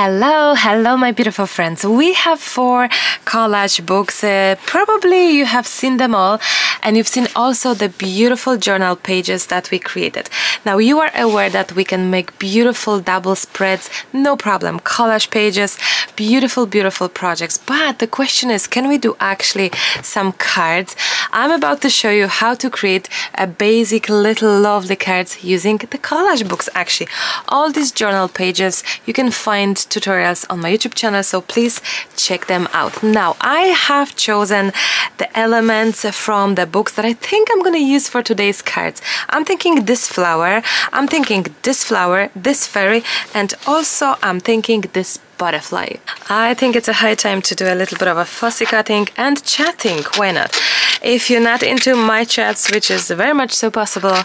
Hello my beautiful friends. We have 4 collage books. Probably you have seen them all, and you've seen also the beautiful journal pages that we created. Now you are aware that we can make beautiful double spreads, no problem, collage pages, beautiful projects. But the question is, can we do actually some cards? I'm about to show you how to create a basic little lovely cards using the collage books. Actually, all these journal pages, you can find tutorials on my YouTube channel, so please check them out. Now I have chosen the elements from the books that I think I'm gonna use for today's cards. I'm thinking this flower, I'm thinking this flower, this fairy, and also I'm thinking this butterfly. I think it's a high time to do a little bit of a fussy cutting and chatting. Why not? If you're not into my chats, which is very much so possible,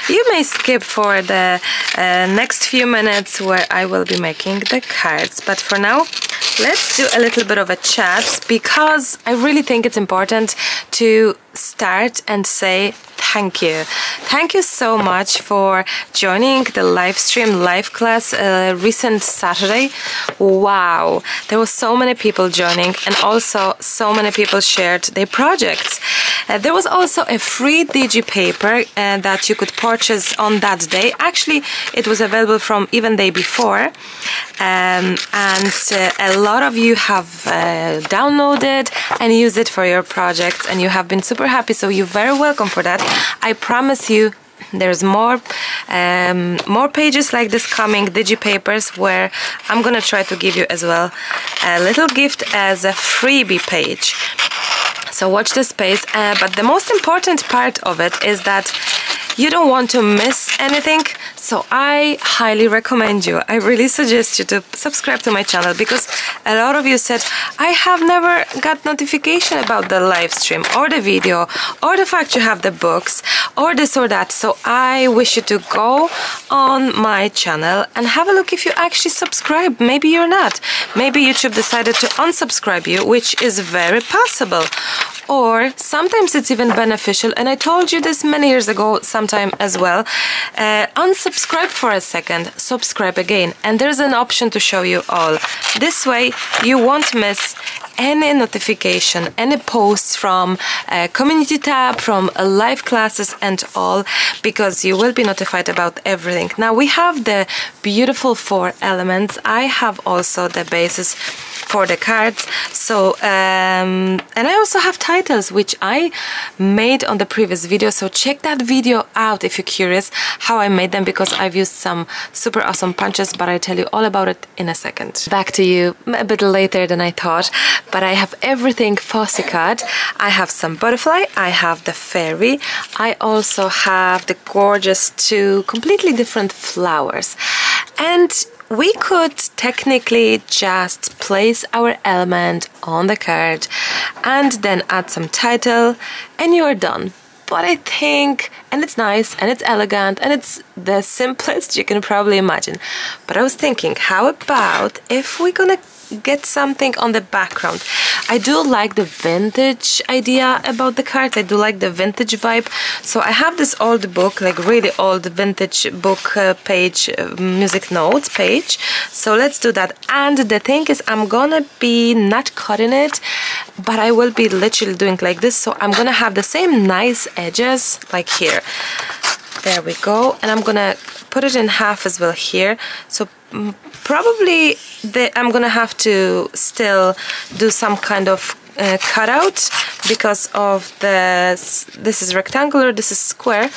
you may skip for the next few minutes where I will be making the cards. But for now, let's do a little bit of a chat, because I really think it's important to start and say thank you. Thank you so much for joining the live stream, live class recent Saturday. Wow, there were so many people joining, and also so many people shared their projects. There was also a free digi paper that you could purchase on that day. Actually, it was available from even day before, and a lot of you have downloaded and used it for your projects, and you have been super happy, so you're very welcome for that. I promise you there's more pages like this coming, digipapers, where I'm gonna try to give you as well a little gift as a freebie page. So watch this space, but the most important part of it is that you don't want to miss anything, so I highly recommend you, I really suggest you to subscribe to my channel, because a lot of you said, I have never got notification about the live stream or the video or the fact you have the books or this or that. So I wish you to go on my channel and have a look if you actually subscribe. Maybe you're not. Maybe YouTube decided to unsubscribe you, which is very possible. Or sometimes it's even beneficial, and I told you this many years ago sometime as well, unsubscribe for a second, subscribe again, and there's an option to show you all. This way you won't miss any notification, any posts from a community tab, from live classes and all, because you will be notified about everything. Now we have the beautiful 4 elements. I have also the basis for the cards, so and I also have titles which I made on the previous video, so check that video out if you're curious how I made them, because I've used some super awesome punches, but I tell you all about it in a second. Back to you a bit later than I thought, but I have everything fussy cut. I have some butterfly, I have the fairy, I also have the gorgeous 2 completely different flowers, and we could technically just place our element on the card and then add some title and you're done. But I think, and it's nice and it's elegant and it's the simplest you can probably imagine. But I was thinking, how about if we're gonna get something on the background? I do like the vintage idea about the cards. I do like the vintage vibe. So I have this old book, like really old vintage book page, music notes page. So let's do that. And the thing is, I'm gonna be not cutting it, but I will be literally doing like this. So I'm gonna have the same nice edges like here. There we go. And I'm gonna put it in half as well here. So probably I'm gonna have to still do some kind of cutout, because of this is rectangular, this is square,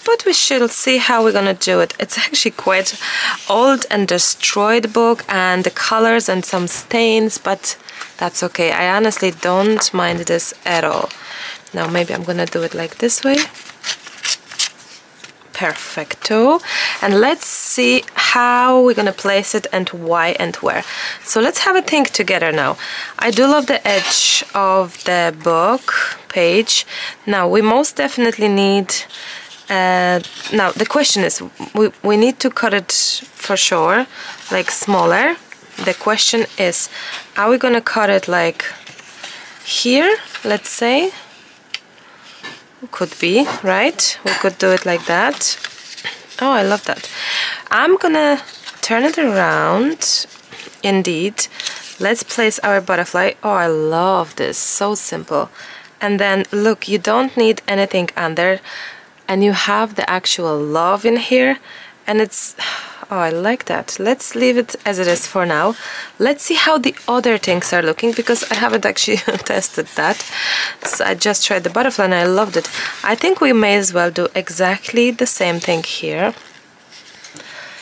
but we should see how we're gonna do it. It's actually quite old and destroyed book, and the colors and some stains, but that's okay. I honestly don't mind this at all. Now maybe I'm gonna do it like this way. Perfecto. And let's see how we're gonna place it and why and where. So let's have a think together now. I do love the edge of the book page. Now we most definitely need now the question is, we need to cut it for sure, like smaller. The question is, are we gonna cut it like here, let's say? Could be, right? We could do it like that. Oh, I love that. I'm gonna turn it around Indeed. Let's place our butterfly. Oh, I love this. So simple. And then look, you don't need anything under, and you have the actual love in here, and it's, oh, I like that. Let's leave it as it is for now. Let's see how the other things are looking, because I haven't actually tested that. So I just tried the butterfly and I loved it. I think we may as well do exactly the same thing here.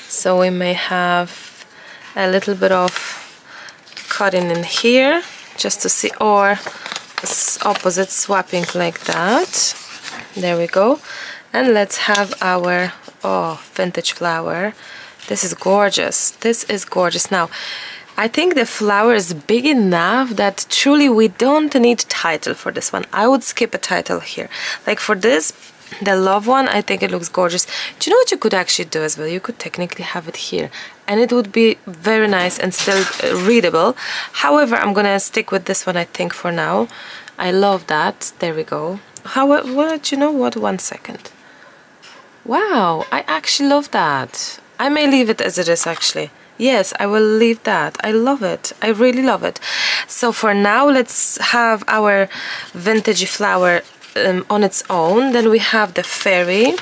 So we may have a little bit of cutting in here just to see, or opposite swapping like that. There we go. And let's have our, oh, vintage flower. This is gorgeous. This is gorgeous. Now, I think the flower is big enough that truly we don't need title for this one. I would skip a title here. Like for this, the love one, I think it looks gorgeous. Do you know what you could actually do as well? You could technically have it here, and it would be very nice and still readable. However, I'm gonna stick with this one, I think, for now. I love that. There we go. What, you know what? 1 second. Wow, I actually love that. I may leave it as it is, actually. Yes, I will leave that. I love it. I really love it. So for now, let's have our vintage flower on its own. Then we have the fairy.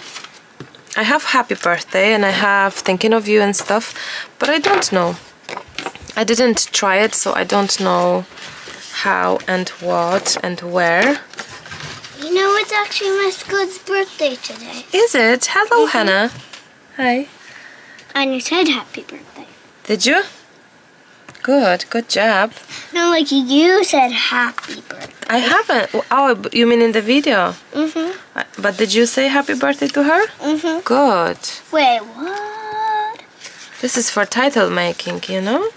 I have happy birthday and I have thinking of you and stuff, but I don't know. I didn't try it, so I don't know how and what and where. You know, it's actually my Scott's birthday today. Is it? Hello, Hannah. Hi. And you said happy birthday. Did you? Good job. No, like you said happy birthday. I haven't. Oh, you mean in the video? But did you say happy birthday to her? Good. Wait, what? This is for title making, you know?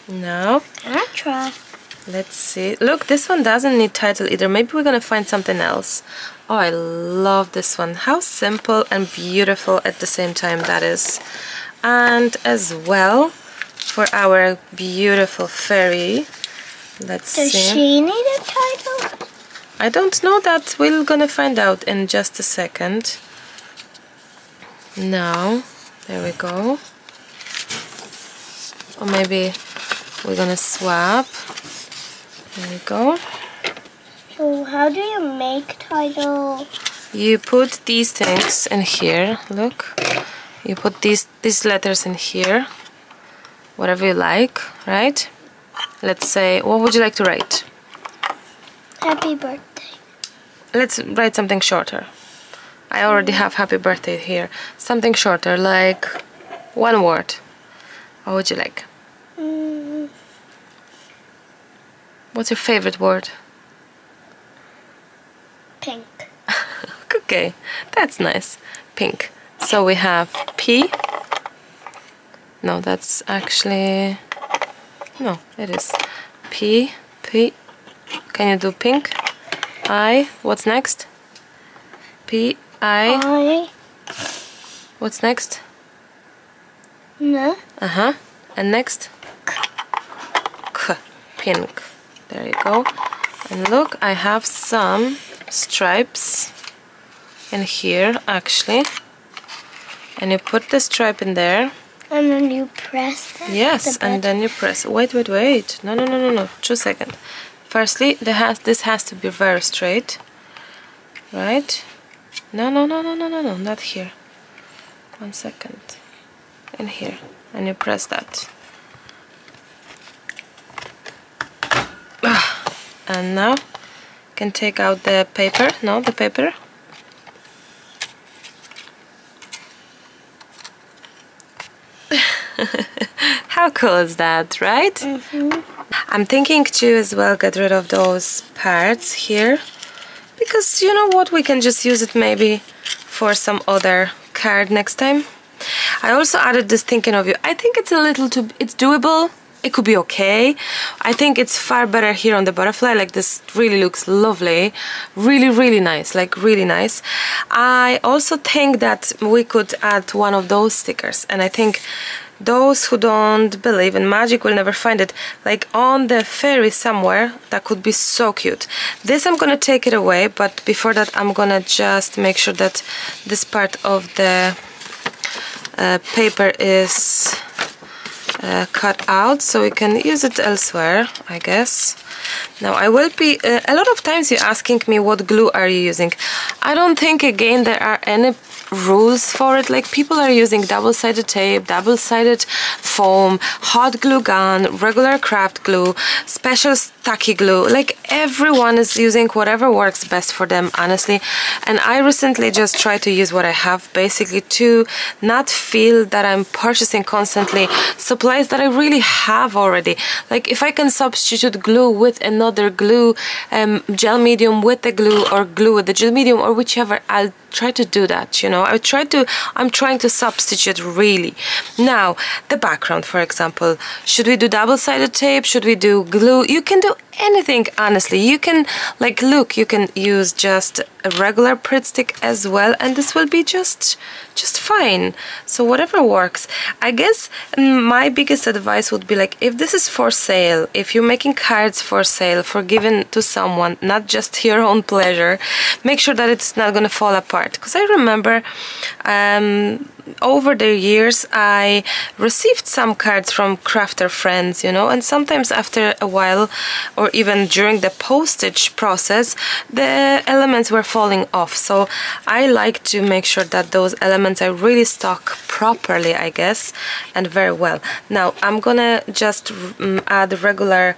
No. I'll try. Let's see. Look, this one doesn't need title either. Maybe we're gonna find something else. Oh, I love this one. How simple and beautiful at the same time that is. And as well, for our beautiful fairy, let's see. Does she need a title? I don't know that. We're gonna find out in just a second. Now, there we go. Or maybe we're gonna swap. There we go. So how do you make title? You put these things in here. Look. You put these letters in here. Whatever you like, right? Let's say, what would you like to write? Happy birthday. Let's write something shorter. I already have happy birthday here. Something shorter, like one word. What would you like? What's your favorite word? Pink. Okay, that's nice. Pink. So we have P. No, that's actually... No, it is P. Can you do pink? I. What's next? P. I. What's next? No. And next? K. Pink. There you go. And look, I have some stripes in here, actually. And you put the stripe in there. And then you press it? Yes, and then you press. Wait. No. 2 seconds. Firstly, this has to be very straight. Right? No, not here. 1 second. In here. And you press that. And now, you can take out the paper. No, the paper. How cool is that, right? I'm thinking to as well get rid of those parts here, because you know what, we can just use it maybe for some other card next time. I also added this thinking of you. I think it's a little too, it's doable. It could be okay. I think it's far better here on the butterfly. Like this really looks lovely. Really nice, like really nice. I also think that we could add one of those stickers, and I think those who don't believe in magic will never find it. Like on the fairy somewhere, that could be so cute. This I'm gonna take it away, but before that I'm gonna just make sure that this part of the paper is cut out, so we can use it elsewhere, I guess. Now I will be, a lot of times you're asking me what glue are you using. I don't think again there are any rules for it. Like, people are using double-sided tape, double-sided foam, hot glue gun, regular craft glue, special tacky glue. Like, everyone is using whatever works best for them, honestly. And I recently just try to use what I have, basically, to not feel that I'm purchasing constantly supplies that I really have already. Like, if I can substitute glue with another glue, gel medium with the glue, or glue with the gel medium, or whichever, I'll try to do that, you know. I'm trying to substitute, really. Now, the background, for example, should we do double-sided tape? Should we do glue? You can do anything, honestly. You can, like, look, you can use just a regular Pritt stick as well, and this will be just fine. So whatever works. I guess my biggest advice would be, like, if this is for sale, if you're making cards for sale, for giving to someone, not just your own pleasure, make sure that it's not gonna fall apart. Because I remember over the years I received some cards from crafter friends, you know, and sometimes after a while, or even during the postage process, the elements were falling off. So I like to make sure that those elements are really stuck properly, I guess, and very well. Now I'm gonna just add regular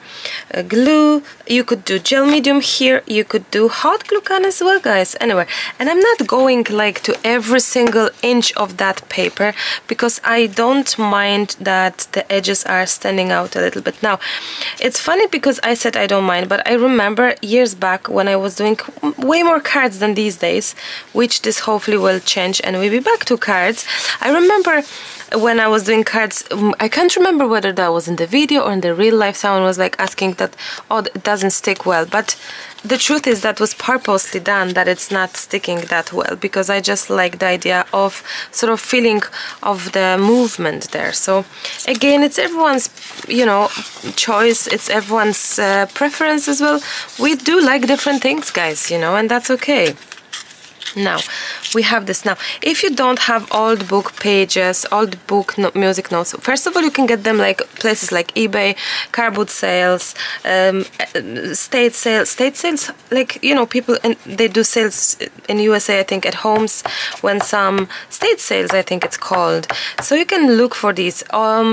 glue. You could do gel medium here, you could do hot glue gun as well, guys. Anyway, and I'm not going like to every single inch of that paper, because I don't mind that the edges are standing out a little bit. Now, it's funny because I said I don't mind, but I remember years back when I was doing way more cards than these days, which this hopefully will change and we'll be back to cards. I remember when I was doing cards, I can't remember whether that was in the video or in the real life, someone was like asking that, oh, it doesn't stick well, but the truth is that was purposely done, that it's not sticking that well, because I just like the idea of sort of feeling of the movement there. So again, it's everyone's, you know, choice, it's everyone's preference as well. We do like different things, guys, you know, and that's okay. Now we have this. Now, if you don't have old book pages, old book music notes, first of all, you can get them like places like eBay, car boot sales, state sales, like, you know, people, and they do sales in USA, I think, at homes, when some state sales, I think it's called. So you can look for these.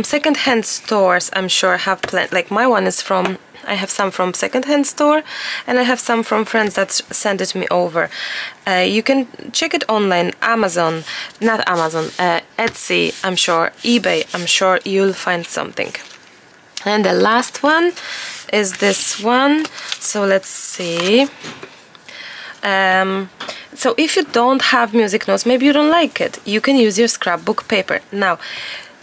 Second-hand stores, I'm sure, have plenty. Like, my one is from, I have some from second-hand store, and I have some from friends that send it me over. You can check it online, Amazon, not Amazon, Etsy, I'm sure, eBay, I'm sure you'll find something. And the last one is this one. So let's see. So if you don't have music notes, maybe you don't like it, you can use your scrapbook paper. Now,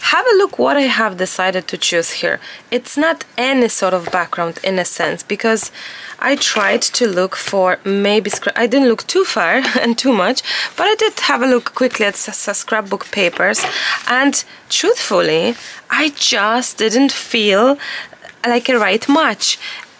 have a look what I have decided to choose here. It's not any sort of background in a sense, because I tried to look for maybe I didn't look too far and too much, but I did have a look quickly at scrapbook papers, and truthfully, I just didn't feel like a right match.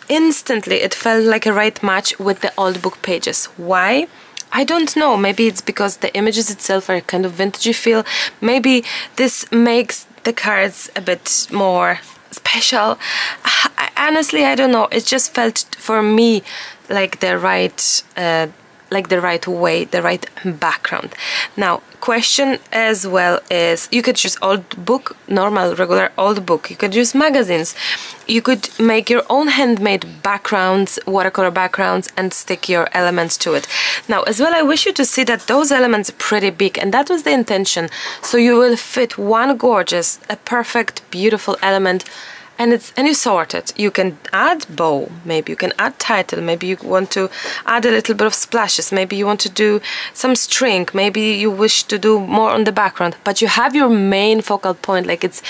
Instantly, it felt like a right match with the old book pages. Why? I don't know, maybe it's because the images itself are kind of vintagey feel. Maybe this makes the cards a bit more special. Honestly, I don't know. It just felt for me like the right way, the right background. Now, question as well is, you could use old book, normal, regular old book. You could use magazines. You could make your own handmade backgrounds, watercolor backgrounds, and stick your elements to it. Now, as well, I wish you to see that those elements are pretty big, and that was the intention. So you will fit one gorgeous, a perfect, beautiful element, and you sort it. You can add bow, maybe you can add title, maybe you want to add a little bit of splashes, maybe you want to do some string, maybe you wish to do more on the background, but you have your main focal point, like it's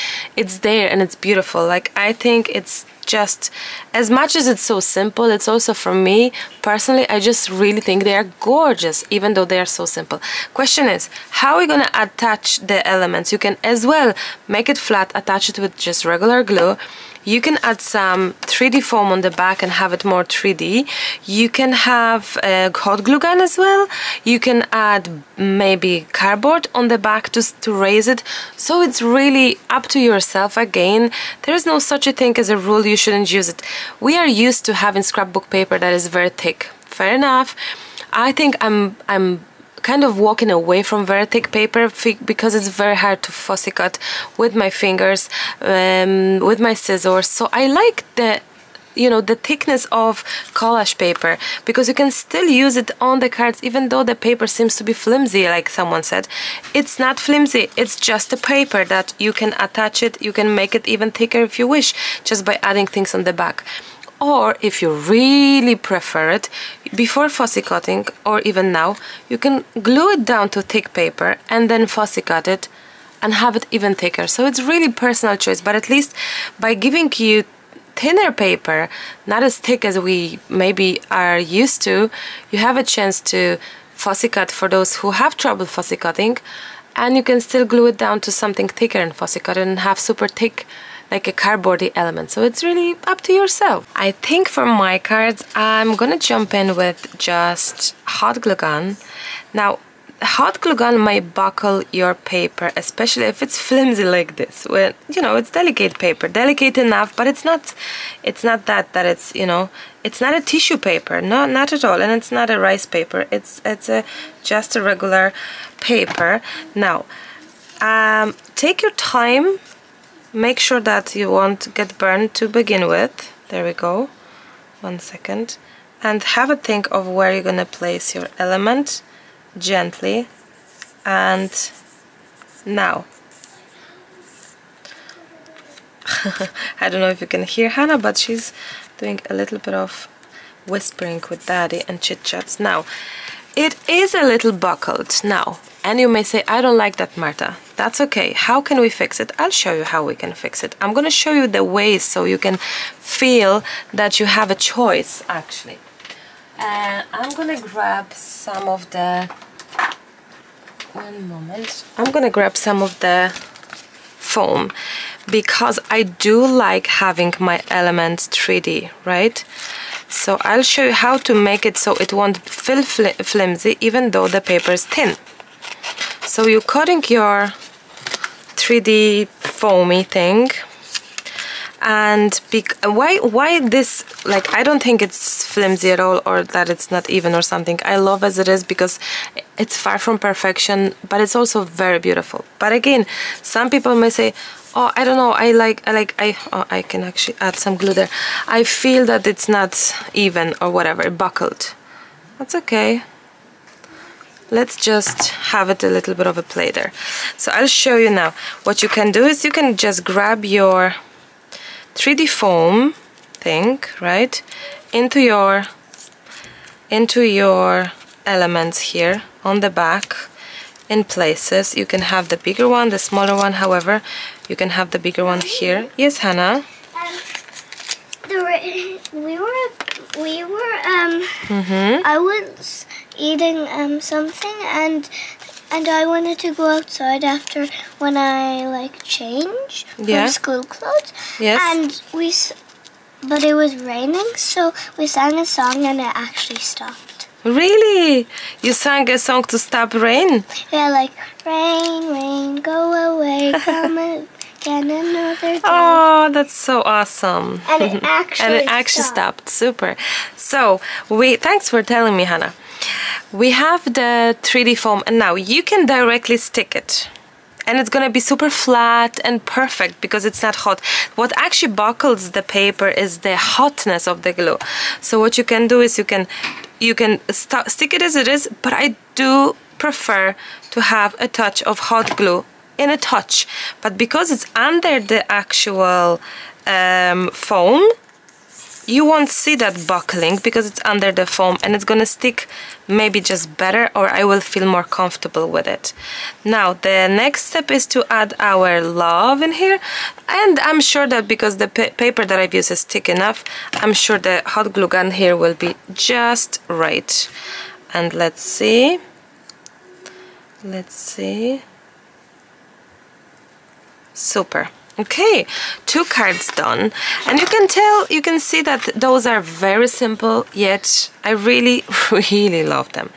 there and it's beautiful. Like, I think it's just, as much as it's so simple, it's also, for me personally, I just really think they are gorgeous, even though they are so simple. Question is, how are we gonna attach the elements? You can as well make it flat, attach it with just regular glue. You can add some 3D foam on the back and have it more 3D. You can have a hot glue gun as well. You can add maybe cardboard on the back to raise it. So it's really up to yourself. Again, there is no such a thing as a rule you shouldn't use it. We are used to having scrapbook paper that is very thick. Fair enough. I think I'm kind of walking away from very thick paper because it's very hard to fussy cut with my fingers, with my scissors. So I like the thickness of collage paper because you can still use it on the cards even though the paper seems to be flimsy, like someone said. It's not flimsy, it's just a paper that you can attach it, you can make it even thicker if you wish, just by adding things on the back. Or if you really prefer it, before fussy cutting, or even now, you can glue it down to thick paper and then fussy cut it and have it even thicker. So it's really personal choice, but at least by giving you thinner paper, not as thick as we maybe are used to, you have a chance to fussy cut for those who have trouble fussy cutting, and you can still glue it down to something thicker and fussy cut it and have super thick, like a cardboardy element. So it's really up to yourself. I think for my cards, I'm gonna jump in with just hot glue gun. Now, hot glue gun might buckle your paper, especially if it's flimsy like this. Well, it's delicate paper, delicate enough, but it's not that it's, it's not a tissue paper, no, not at all, and it's not a rice paper. It's just a regular paper. Now, take your time. Make sure that you won't get burned to begin with. There we go. 1 second. And have a think of where you're gonna place your element gently. And now. I don't know if you can hear Hannah, but she's doing a little bit of whispering with Daddy and chit-chats. Now, it is a little buckled now. And you may say, I don't like that, Marta. That's okay. How can we fix it? I'll show you how we can fix it. I'm going to show you the ways so you can feel that you have a choice, actually. I'm going to grab some of the... One moment. I'm going to grab some of the foam because I do like having my elements 3D, right? So I'll show you how to make it so it won't feel flimsy even though the paper is thin. So you're cutting your 3D foamy thing, and why this, like, I don't think it's flimsy at all or that it's not even or something. I love as it is because it's far from perfection, but it's also very beautiful. But again, some people may say, oh, I don't know, I can actually add some glue there. I feel that it's not even or whatever, buckled. That's okay. Let's just have it a little bit of a play there. So I'll show you now. What you can do is you can just grab your 3D foam thing, right, into your elements here on the back in places. You can have the bigger one, the smaller one, however, you can have the bigger one here. Yes, Hannah? I was eating something and I wanted to go outside after when I change from school clothes. Yes. But it was raining, so we sang a song and it actually stopped. Really? You sang a song to stop rain? Yeah, like rain, rain, go away, come again another day. Oh, that's so awesome. And it actually stopped. Super. So thanks for telling me, Hannah. We have the 3D foam, and now you can directly stick it. And it's gonna be super flat and perfect because it's not hot. What actually buckles the paper is the hotness of the glue. So what you can do is you can stick it as it is, but I do prefer to have a touch of hot glue in a touch. But because it's under the actual foam, you won't see that buckling because it's under the foam, and it's gonna stick maybe just better, or I will feel more comfortable with it. Now the next step is to add our love in here, and I'm sure that because the paper that I've used is thick enough, I'm sure the hot glue gun here will be just right. And let's see. Super. Okay, 2 cards done, and you can see that those are very simple, yet I really love them.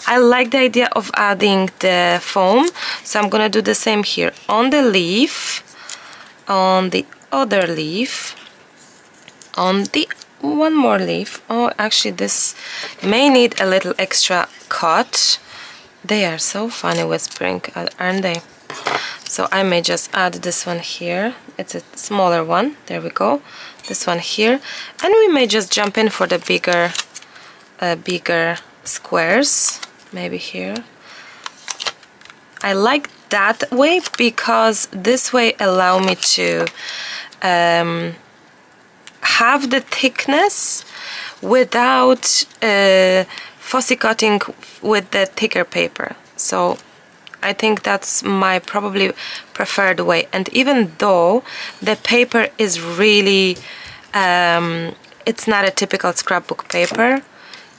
I like the idea of adding the foam, so I'm gonna do the same here on the leaf, on the other leaf, on the one more leaf. Oh, actually this may need a little extra cut. They are so funny whispering, aren't they? So I may just add this one here. It's a smaller one. There we go. This one here. And we may just jump in for the bigger squares. Maybe here. I like that way because this way allow me to have the thickness without fussy cutting with the thicker paper. So I think that's my probably preferred way. And even though the paper is really it's not a typical scrapbook paper,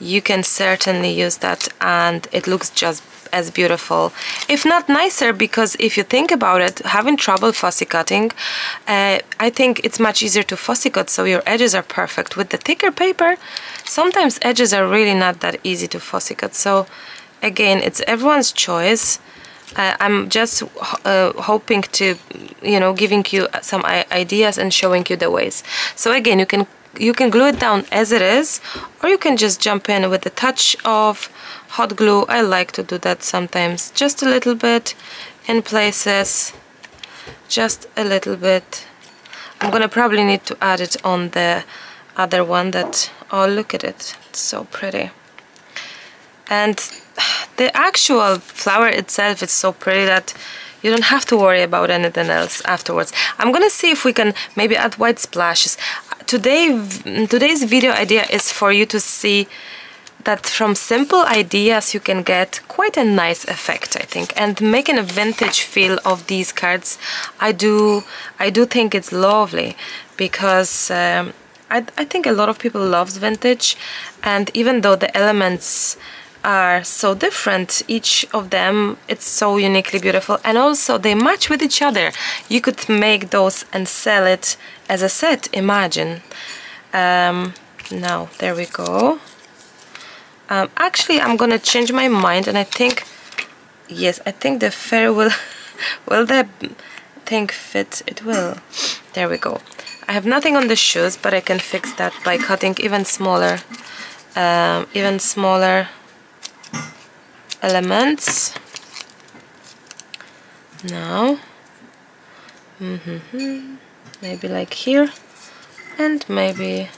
you can certainly use that and it looks just as beautiful, if not nicer, because if you think about it, having trouble fussy cutting, I think it's much easier to fussy cut so your edges are perfect. With the thicker paper, sometimes edges are really not that easy to fussy cut. So again, it's everyone's choice. I'm just hoping to, you know, giving you some ideas and showing you the ways. So again, you can glue it down as it is, or you can just jump in with a touch of hot glue. I like to do that sometimes, just a little bit in places, just a little bit. I'm gonna probably need to add it on the other one that, oh, look at it, it's so pretty. And the actual flower itself is so pretty that you don't have to worry about anything else afterwards. I'm gonna see if we can maybe add white splashes. Today's video idea is for you to see that from simple ideas you can get quite a nice effect, I think. And making a vintage feel of these cards, I do think it's lovely, because I think a lot of people loves vintage, and even though the elements are so different, each of them, it's so uniquely beautiful, and also they match with each other. You could make those and sell it as a set, imagine. Now there we go. Actually, I'm gonna change my mind, and I think, yes, I think the fairy will will the thing fit? It will. There we go. I have nothing on the shoes, but I can fix that by cutting even smaller elements. Now, maybe like here, and maybe,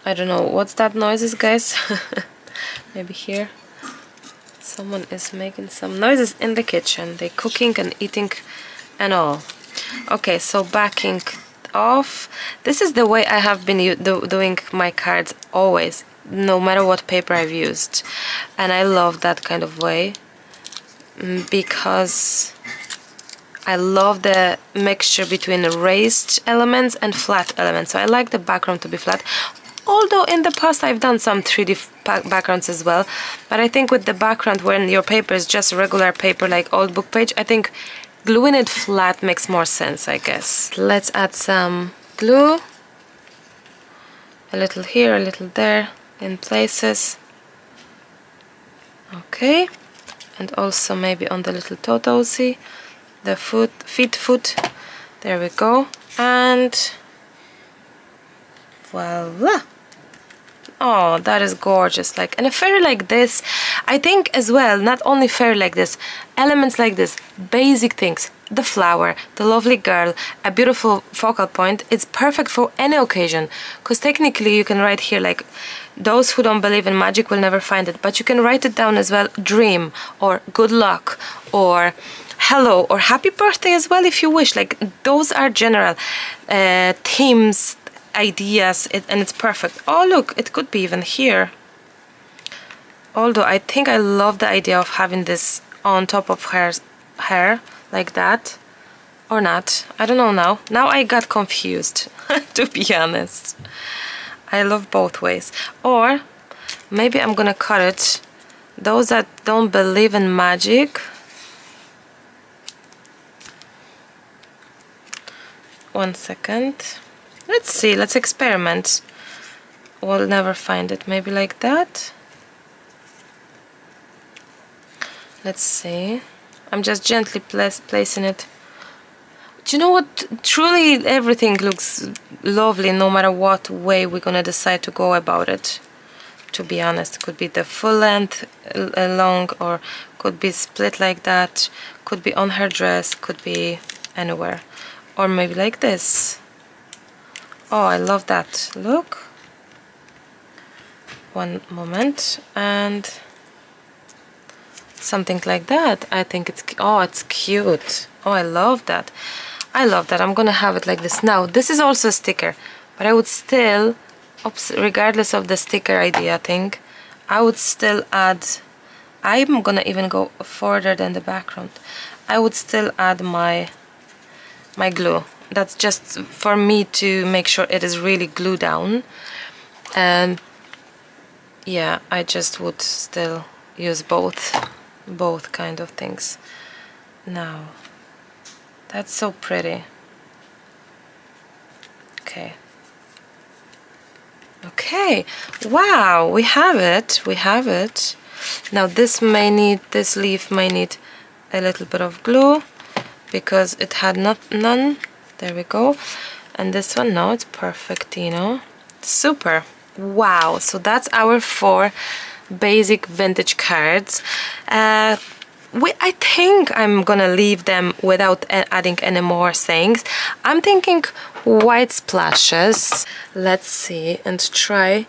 I don't know what's that noises, guys. Maybe here. Someone is making some noises in the kitchen. They're cooking and eating and all. Okay, so backing off. This is the way I have been doing my cards always, no matter what paper I've used. And I love that kind of way because I love the mixture between raised elements and flat elements. So I like the background to be flat. Although in the past I've done some 3D backgrounds as well. But I think with the background, when your paper is just regular paper like old book page, I think gluing it flat makes more sense, I guess. Let's add some glue. A little here, a little there, in places. Okay. And also maybe on the little toe-toesy, the foot. There we go. And voila. Oh, that is gorgeous. Like, and a fairy like this, I think as well, not only fairy like this, elements like this, basic things, the flower, the lovely girl, a beautiful focal point, it's perfect for any occasion. Because technically you can write here like, those who don't believe in magic will never find it, but you can write it down as well, dream, or good luck, or hello, or happy birthday as well if you wish. Like, those are general themes, ideas, and it's perfect. Oh, look, it could be even here. Although I think I love the idea of having this on top of her hair like that, or not. I don't know now. Now I got confused, to be honest. I love both ways. Or maybe I'm gonna cut it. Those that don't believe in magic, 1 second. Let's see, let's experiment. We'll never find it. Maybe like that. Let's see. I'm just gently placing it. Do you know what? Truly everything looks lovely no matter what way we're gonna decide to go about it. To be honest, it could be the full length long, or could be split like that, could be on her dress, could be anywhere, or maybe like this. Oh, I love that. Look. One moment, and something like that. I think it's, oh, it's cute. Oh, I love that. I love that. I'm gonna have it like this. Now, this is also a sticker, but I would still, regardless of the sticker idea thing, I would still add, I'm gonna even go further than the background. I would still add my glue. That's just for me to make sure it is really glued down. And yeah, I just would still use both kind of things. Now, that's so pretty. Okay. Okay, wow, we have it, we have it. Now this leaf may need a little bit of glue because it had none. There we go. And this one, no, it's perfect, you know. Super. Wow, so that's our 4 basic vintage cards. I think I'm gonna leave them without adding any more things. I'm thinking white splashes. Let's see and try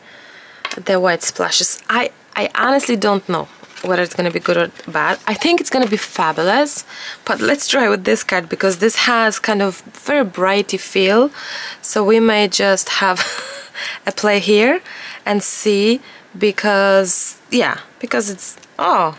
the white splashes. I honestly don't know whether it's gonna be good or bad. I think it's gonna be fabulous, but let's try with this card because this has kind of very brighty feel. So we may just have a play here and see, because yeah, because it's oh.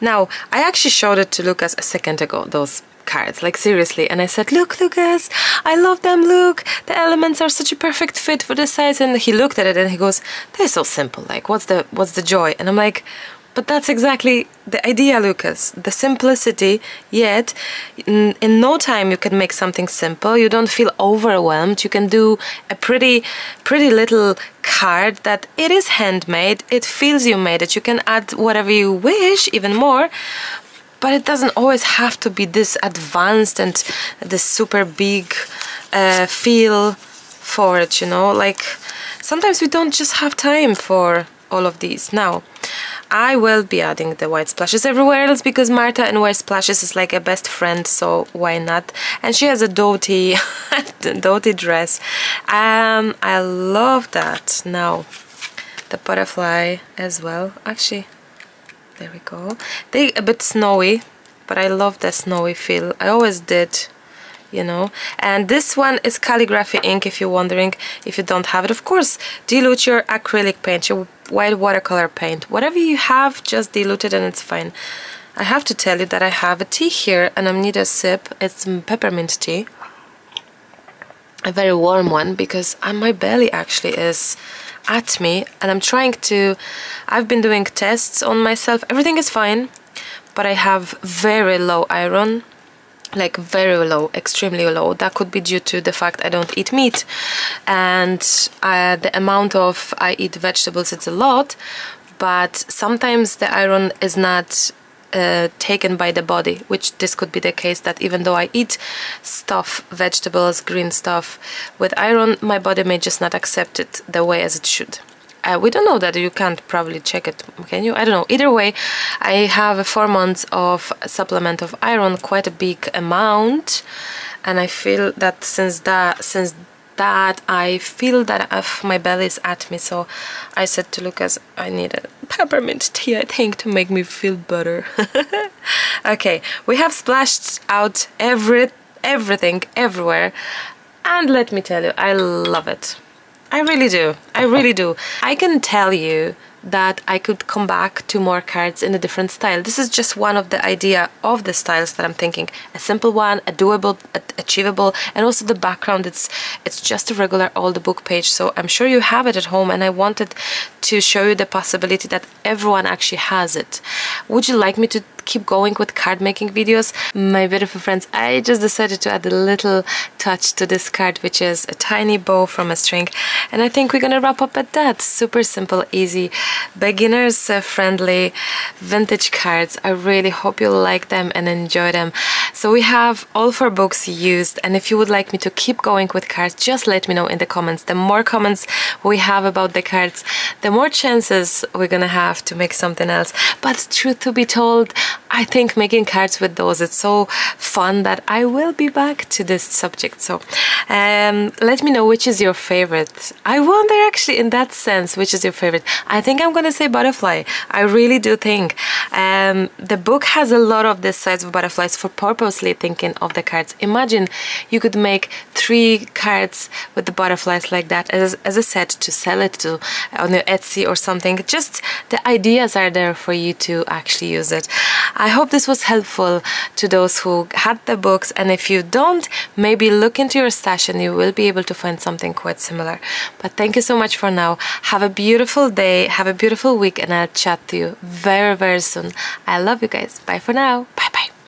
Now, I actually showed it to Lucas a second ago, those cards, like seriously, and I said, look, Lucas, I love them, look, the elements are such a perfect fit for the size. And he looked at it and he goes, they're so simple, like what's the joy? And I'm like, but that's exactly the idea, Lucas, the simplicity, yet in no time you can make something simple. You don't feel overwhelmed. You can do a pretty little card that it is handmade. It feels you made it. You can add whatever you wish, even more, but it doesn't always have to be this advanced and this super big feel for it, you know, like sometimes we don't just have time for all of these. Now, I will be adding the white splashes everywhere else because Marta in white splashes is like a best friend, so why not? And she has a doty dress. I love that. Now, the butterfly as well. Actually, there we go. They're a bit snowy, but I love the snowy feel. I always did, you know. And this one is calligraphy ink, if you're wondering, if you don't have it. Of course, dilute your acrylic paint, your white watercolor paint, whatever you have, just dilute it and it's fine. I have to tell you that I have a tea here and I need a sip. It's peppermint tea, a very warm one, because my belly actually is at me and I'm trying to, I've been doing tests on myself, everything is fine, but I have very low iron, like very low, extremely low. That could be due to the fact I don't eat meat, and the amount of I eat vegetables, it's a lot, but sometimes the iron is not taken by the body, which this could be the case, that even though I eat stuff, vegetables, green stuff with iron, my body may just not accept it the way as it should. We don't know that. You can't probably check it, can you? I don't know. Either way, I have 4 months of supplement of iron, quite a big amount, and I feel that since that I feel that my belly is at me. So I said to Lucas, I need a peppermint tea, I think, to make me feel better. Okay, we have splashed out everything everywhere, and let me tell you, I love it. I really do. I really do. I can tell you that I could come back to more cards in a different style. This is just one of the idea of the styles that I'm thinking. A simple one, a doable, achievable, and also the background, it's just a regular old book page, so I'm sure you have it at home, and I wanted to show you the possibility that everyone actually has it. Would you like me to keep going with card making videos. My beautiful friends, I just decided to add a little touch to this card, which is a tiny bow from a string, and I think we're gonna wrap up at that. Super simple, easy, beginners friendly vintage cards. I really hope you like them and enjoy them. So we have all 4 books used, and if you would like me to keep going with cards, just let me know in the comments. The more comments we have about the cards, the more chances we're gonna have to make something else. But truth to be told, I think making cards with those, it's so fun that I will be back to this subject. So let me know which is your favorite. I wonder actually in that sense, which is your favorite. I think I'm gonna say butterfly. I really do think the book has a lot of this size of butterflies for purposely thinking of the cards. Imagine you could make 3 cards with the butterflies like that as a set to sell it to on your Etsy or something. Just the ideas are there for you to actually use it. I hope this was helpful to those who had the books, and if you don't, maybe look into your stash and you will be able to find something quite similar. But thank you so much for now. Have a beautiful day, have a beautiful week, and I'll chat to you very, very soon. I love you guys. Bye for now.